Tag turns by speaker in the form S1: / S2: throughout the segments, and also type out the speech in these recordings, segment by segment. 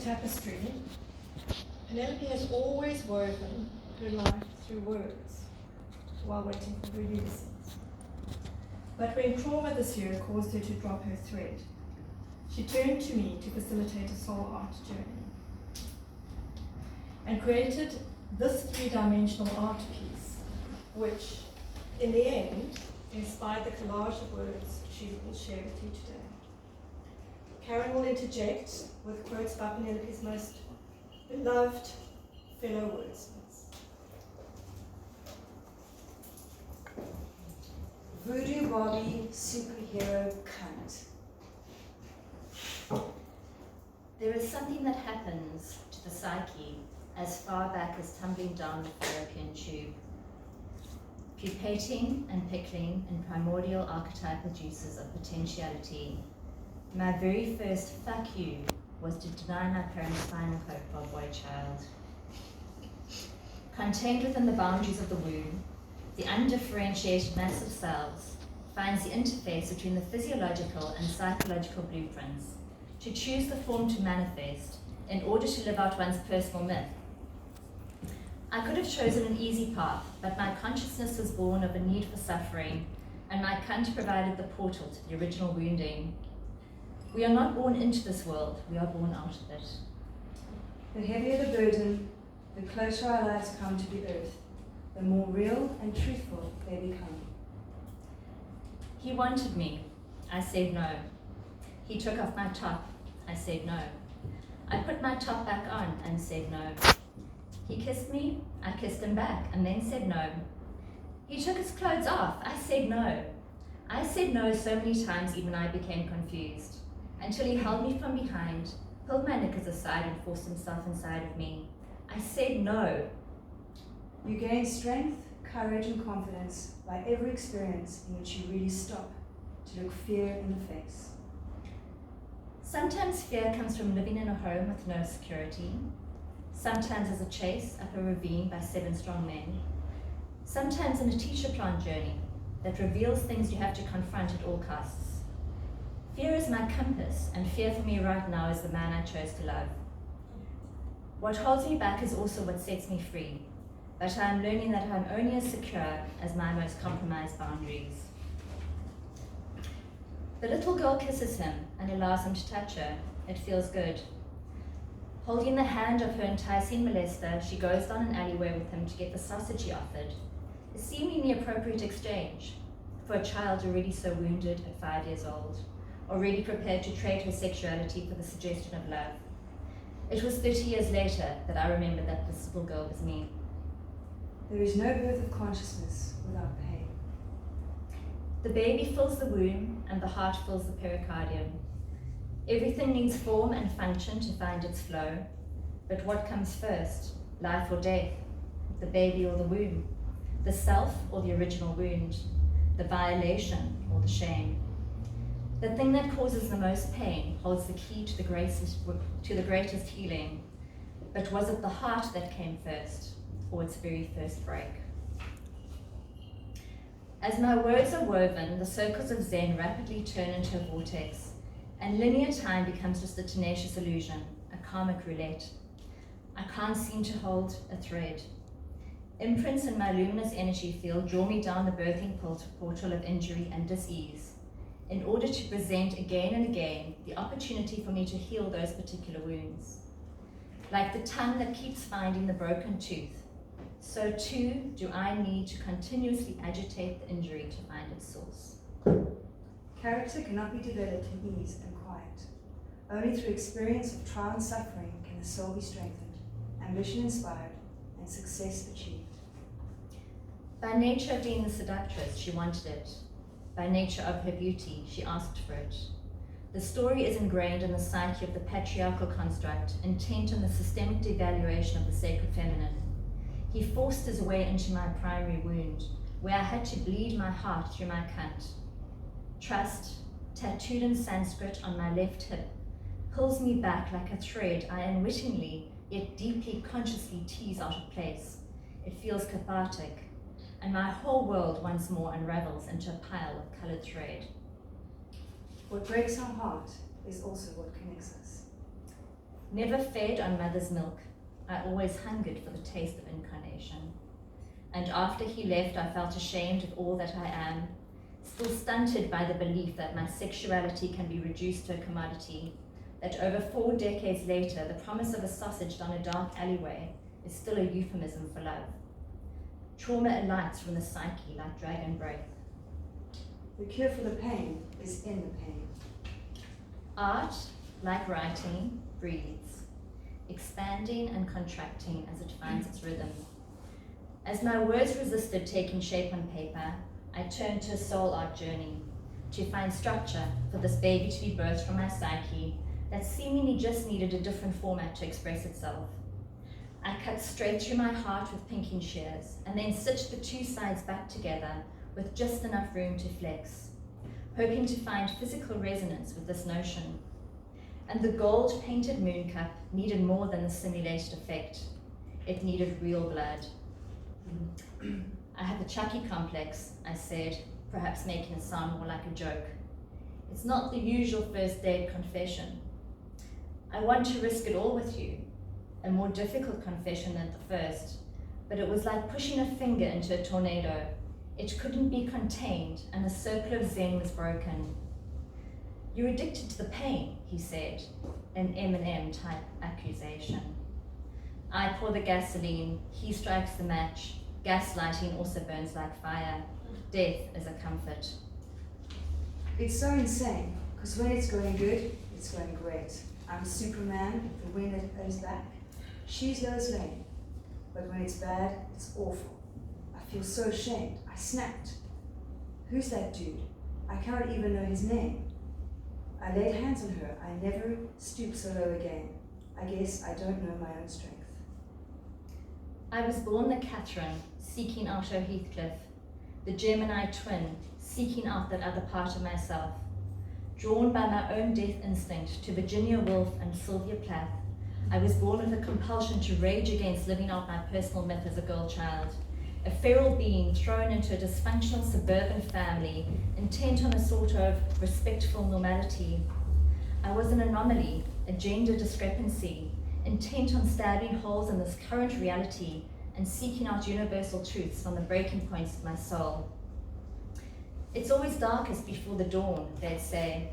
S1: tapestry, Penelope has always woven her life through words while waiting for her Ulysses. But when trauma this year caused her to drop her thread, she turned to me to facilitate a soul art journey and created this three-dimensional art piece, which, in the end, inspired the collage of words she will share with you today. Karen will interject with quotes by Penelope's most beloved fellow wordsmiths.
S2: Voodoo Barbie superhero cunt.
S3: There is something that happens to the psyche as far back as tumbling down the fallopian tube. Pupating and pickling in primordial archetypal juices of potentiality. My very first fuck you was to deny my parents' final hope for a boy child. Contained within the boundaries of the womb, the undifferentiated mass of cells finds the interface between the physiological and psychological blueprints to choose the form to manifest in order to live out one's personal myth. I could have chosen an easy path, but my consciousness was born of a need for suffering, and my cunt provided the portal to the original wounding. We are not born into this world, we are born out of it.
S2: The heavier the burden, the closer our lives come to the earth, the more real and truthful they become.
S3: He wanted me, I said no. He took off my top, I said no. I put my top back on and said no. He kissed me, I kissed him back and then said no. He took his clothes off, I said no. I said no so many times even I became confused, until he held me from behind, pulled my knickers aside and forced himself inside of me. I said no.
S2: You gain strength, courage and confidence by every experience in which you really stop to look fear in the face.
S3: Sometimes fear comes from living in a home with no security. Sometimes as a chase up a ravine by 7 strong men. Sometimes in a teacher plant journey that reveals things you have to confront at all costs. Fear is my compass, and fear for me right now is the man I chose to love. What holds me back is also what sets me free, but I am learning that I am only as secure as my most compromised boundaries. The little girl kisses him and allows him to touch her. It feels good. Holding the hand of her enticing molester, she goes down an alleyway with him to get the sausage he offered, a seemingly appropriate exchange for a child already so wounded at 5 years old, already prepared to trade her sexuality for the suggestion of love. It was 30 years later that I remembered that this little girl was me.
S2: There is no birth of consciousness without pain.
S3: The baby fills the womb and the heart fills the pericardium. Everything needs form and function to find its flow, but what comes first, life or death, the baby or the womb, the self or the original wound, the violation or the shame? The thing that causes the most pain holds the key to the greatest healing, but was it the heart that came first, or its very first break? As my words are woven, the circles of Zen rapidly turn into a vortex, and linear time becomes just a tenacious illusion, a karmic roulette. I can't seem to hold a thread. Imprints in my luminous energy field draw me down the birthing portal of injury and dis-ease, in order to present again and again the opportunity for me to heal those particular wounds. Like the tongue that keeps finding the broken tooth, so too do I need to continuously agitate the injury to find its source.
S2: Character cannot be developed in ease and quiet. Only through experience of trial and suffering can the soul be strengthened, ambition inspired, and success achieved.
S3: By nature of being the seductress, she wanted it. By nature of her beauty, she asked for it. The story is ingrained in the psyche of the patriarchal construct, intent on the systemic devaluation of the sacred feminine. He forced his way into my primary wound, where I had to bleed my heart through my cunt. Trust, tattooed in Sanskrit on my left hip, pulls me back like a thread I unwittingly, yet deeply consciously tease out of place. It feels cathartic, and my whole world once more unravels into a pile of colored thread.
S2: What breaks our heart is also what connects us.
S3: Never fed on mother's milk, I always hungered for the taste of incarnation. And after he left, I felt ashamed of all that I am, still stunted by the belief that my sexuality can be reduced to a commodity, that over 4 decades later, the promise of a sausage down a dark alleyway is still a euphemism for love. Trauma alights from the psyche like dragon breath.
S2: The cure for the pain is in the pain.
S3: Art, like writing, breathes, expanding and contracting as it finds its rhythm. As my words resisted taking shape on paper, I turned to a soul art journey, to find structure for this baby to be birthed from my psyche that seemingly just needed a different format to express itself. I cut straight through my heart with pinking shears and then stitched the 2 sides back together with just enough room to flex, hoping to find physical resonance with this notion. And the gold painted moon cup needed more than the simulated effect. It needed real blood. I have the Chucky complex, I said, perhaps making it sound more like a joke. It's not the usual first date confession. I want to risk it all with you, a more difficult confession than the first, but it was like pushing a finger into a tornado. It couldn't be contained, and the circle of zen was broken. You're addicted to the pain, he said, an M&M type accusation. I pour the gasoline, he strikes the match. Gaslighting also burns like fire. Death is a comfort.
S2: It's so insane, because when it's going good, it's going great. I'm Superman, the wind at his back. She's Lois Lane. But when it's bad, it's awful. I feel so ashamed. I snapped. Who's that dude? I cannot even know his name. I laid hands on her. I never stooped so low again. I guess I don't know my own strength.
S3: I was born the Catherine, seeking out her Heathcliff, the Gemini twin, seeking out that other part of myself. Drawn by my own death instinct to Virginia Woolf and Sylvia Plath, I was born with a compulsion to rage against living out my personal myth as a girl child, a feral being thrown into a dysfunctional suburban family, intent on a sort of respectful normality. I was an anomaly, a gender discrepancy, intent on stabbing holes in this current reality and seeking out universal truths from the breaking points of my soul. It's always darkest before the dawn, they'd say.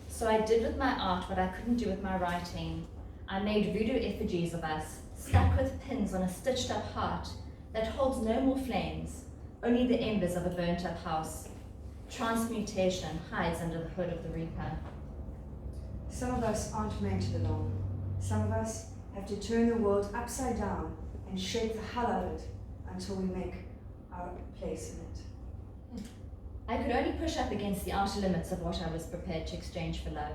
S3: So I did with my art what I couldn't do with my writing. I made voodoo effigies of us, stuck with pins on a stitched up heart that holds no more flames, only the embers of a burnt up house. Transmutation hides under the hood of the reaper.
S2: Some of us aren't meant to belong. Some of us have to turn the world upside down and shake the hell out of it until we make our place in it.
S3: I could only push up against the outer limits of what I was prepared to exchange for love,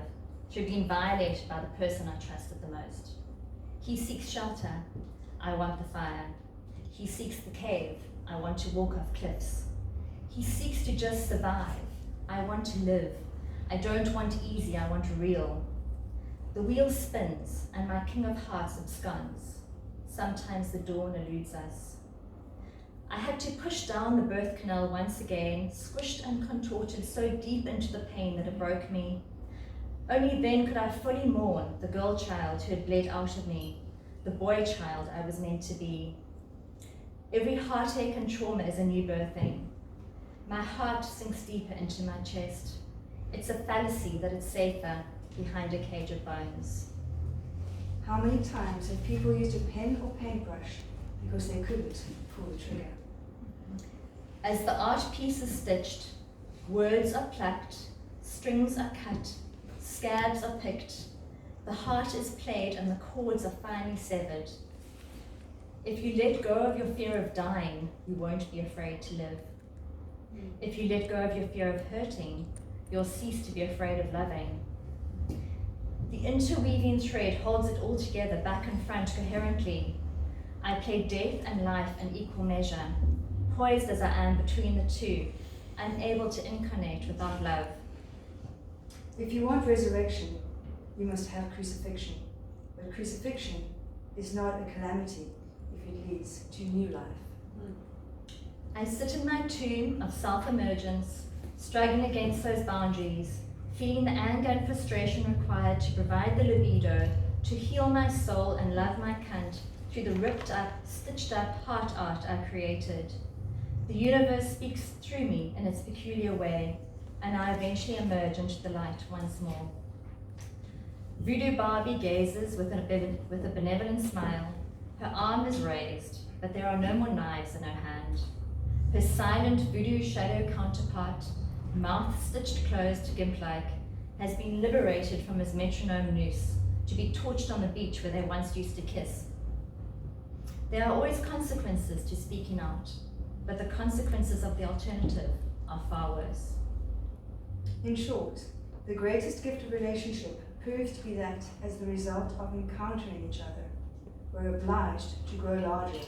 S3: through being violated by the person I trusted the most. He seeks shelter, I want the fire. He seeks the cave, I want to walk off cliffs. He seeks to just survive, I want to live. I don't want easy, I want real. The wheel spins and my king of hearts absconds. Sometimes the dawn eludes us. I had to push down the birth canal once again, squished and contorted so deep into the pain that it broke me. Only then could I fully mourn the girl child who had bled out of me, the boy child I was meant to be. Every heartache and trauma is a new birthing. My heart sinks deeper into my chest. It's a fallacy that it's safer behind a cage of bones.
S2: How many times have people used a pen or paintbrush because they couldn't pull the trigger?
S3: As the art piece is stitched, words are plucked, strings are cut, scabs are picked, the heart is played and the cords are finally severed. If you let go of your fear of dying, you won't be afraid to live. If you let go of your fear of hurting, you'll cease to be afraid of loving. The interweaving thread holds it all together, back and front, coherently. I play death and life in equal measure, poised as I am between the two, unable to incarnate without love.
S2: If you want resurrection, you must have crucifixion. But crucifixion is not a calamity if it leads to new life.
S3: I sit in my tomb of self-emergence, struggling against those boundaries, feeling the anger and frustration required to provide the libido to heal my soul and love my cunt through the ripped up, stitched up heart art I created. The universe speaks through me in its peculiar way, and I eventually emerge into the light once more. Voodoo Barbie gazes with a benevolent smile. Her arm is raised, but there are no more knives in her hand. Her silent voodoo shadow counterpart, mouth stitched closed gimp-like, has been liberated from his metronome noose to be torched on the beach where they once used to kiss. There are always consequences to speaking out, but the consequences of the alternative are far worse.
S2: In short, the greatest gift of relationship proves to be that, as the result of encountering each other, we're obliged to grow larger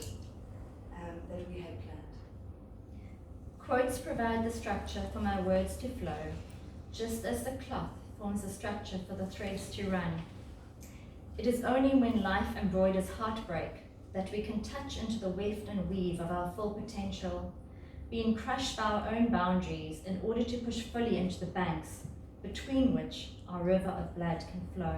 S2: than we had planned.
S3: Quotes provide the structure for my words to flow, just as the cloth forms the structure for the threads to run. It is only when life embroiders heartbreak that we can touch into the weft and weave of our full potential, being crushed by our own boundaries in order to push fully into the banks between which our river of blood can flow.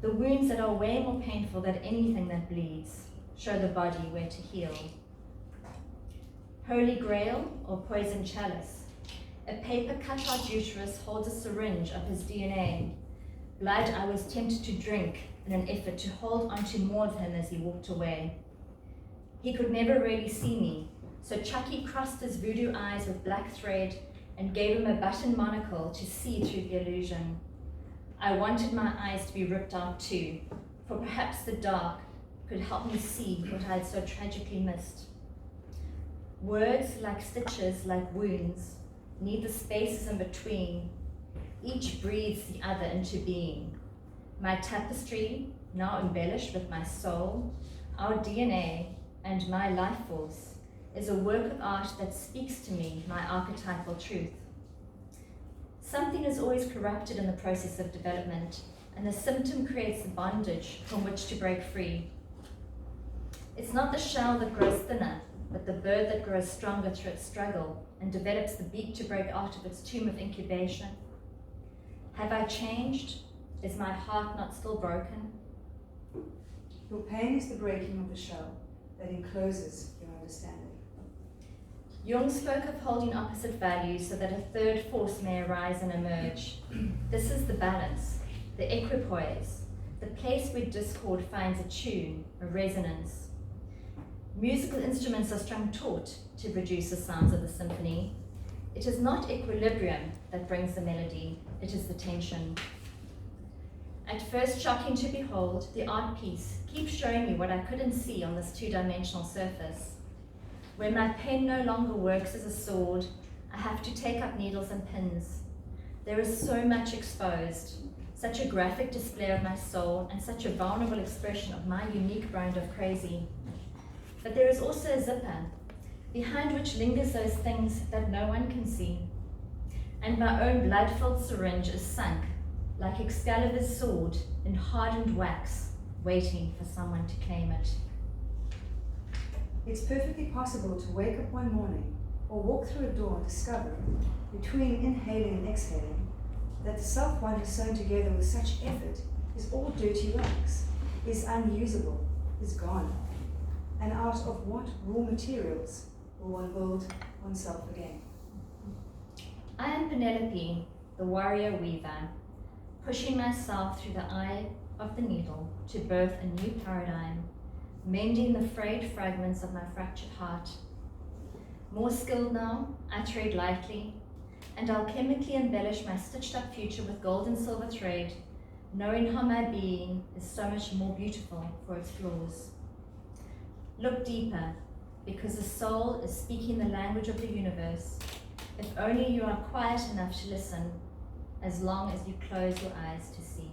S3: The wounds that are way more painful than anything that bleeds show the body where to heal. Holy Grail or poison chalice. A paper cut-out uterus holds a syringe of his DNA. Blood I was tempted to drink in an effort to hold onto more of him as he walked away. He could never really see me, so Chucky crossed his voodoo eyes with black thread and gave him a button monocle to see through the illusion. I wanted my eyes to be ripped out too, for perhaps the dark could help me see what I had so tragically missed. Words, like stitches, like wounds, need the spaces in between. Each breathes the other into being. My tapestry, now embellished with my soul, our DNA, and my life force, is a work of art that speaks to me my archetypal truth. Something is always corrupted in the process of development, and the symptom creates the bondage from which to break free. It's not the shell that grows thinner, but the bird that grows stronger through its struggle and develops the beak to break out of its tomb of incubation. Have I changed? Is my heart not still broken?
S2: Your pain is the breaking of the shell that encloses your understanding.
S3: Jung spoke of holding opposite values so that a third force may arise and emerge. This is the balance, the equipoise, the place where discord finds a tune, a resonance. Musical instruments are strung taut to produce the sounds of the symphony. It is not equilibrium that brings the melody, it is the tension. At first shocking to behold, the art piece keeps showing me what I couldn't see on this two-dimensional surface. When my pen no longer works as a sword, I have to take up needles and pins. There is so much exposed, such a graphic display of my soul and such a vulnerable expression of my unique brand of crazy. But there is also a zipper, behind which lingers those things that no one can see. And my own blood-filled syringe is sunk, like Excalibur's sword, in hardened wax, waiting for someone to claim it.
S2: It's perfectly possible to wake up one morning or walk through a door and discover, between inhaling and exhaling, that the self one has sewn together with such effort is all dirty rags, is unusable, is gone. And out of what raw materials will one build oneself again?
S3: I am Penelope, the warrior weaver, pushing myself through the eye of the needle to birth a new paradigm, mending the frayed fragments of my fractured heart. More skilled now, I tread lightly, and alchemically embellish my stitched up future with gold and silver thread, knowing how my being is so much more beautiful for its flaws. Look deeper, because the soul is speaking the language of the universe, if only you are quiet enough to listen, as long as you close your eyes to see.